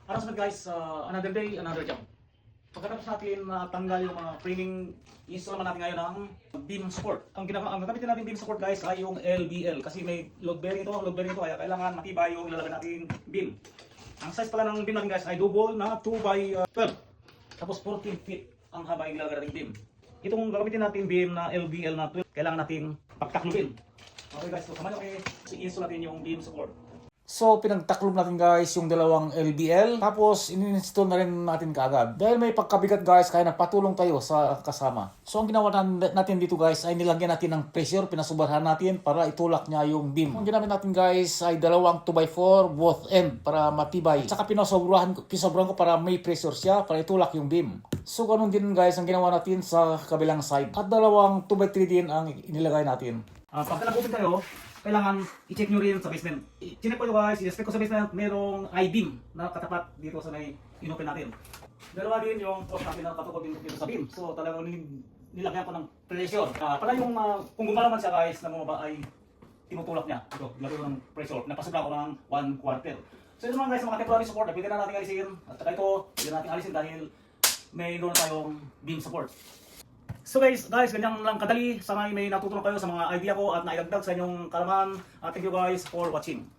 Para sa guys, another day, another job. Pagkatapos natin tanggal yung mga framing, install naman natin ngayon ang beam support. Ang gagamitin natin beam support guys ay yung LBL kasi may load bearing ito, kaya kailangan matibay yung ilalagay natin beam. Ang size pala ng beam natin guys ay double na 2x12. Tapos 14 feet ang haba yung ilalagay natin beam. Itong gagamitin natin beam na LBL na 12, kailangan natin pagtaklubin. Okay guys, so samahan nyo i-install natin yung beam support. So, pinagtaklob natin guys yung dalawang LBL. Tapos, in-install na rin natin kaagad. Dahil may pagkabigat guys, kaya nagpatulong tayo sa kasama. So, ang ginawa natin dito guys, ay nilagyan natin ng pressure. Pinasubarhan natin para itulak niya yung beam. Ang ginamit natin guys, ay dalawang 2x4 both end para matibay. At saka pinasobrahan ko para may pressure siya para itulak yung beam. So, ganun din guys ang ginawa natin sa kabilang side. At dalawang 2x3 din ang inilagay natin. Pagka nag-open kayo, kailangan i-check nyo rin sa basement. I-check ko nyo guys, i-respect ko sa basement, merong I-beam na katapat dito sa may inopen natin. Dalawa din yung post natin na katukod dito sa beam. So talagang nilagyan ko ng pressure. Para yung kung gumala man siya guys na bumaba ay tinutulak niya. Ito, lagyan ko ng pressure. Napasubra ko ng 1/4. So ito naman guys, mga temporary support, pwede na natin alisin. At saka ito, pwede natin alisin dahil may doon tayong beam support. So guys, ganyan lang kadali. Sana may natutunan kayo sa mga idea ko at naidagdag sa inyong kalaman. Thank you guys for watching.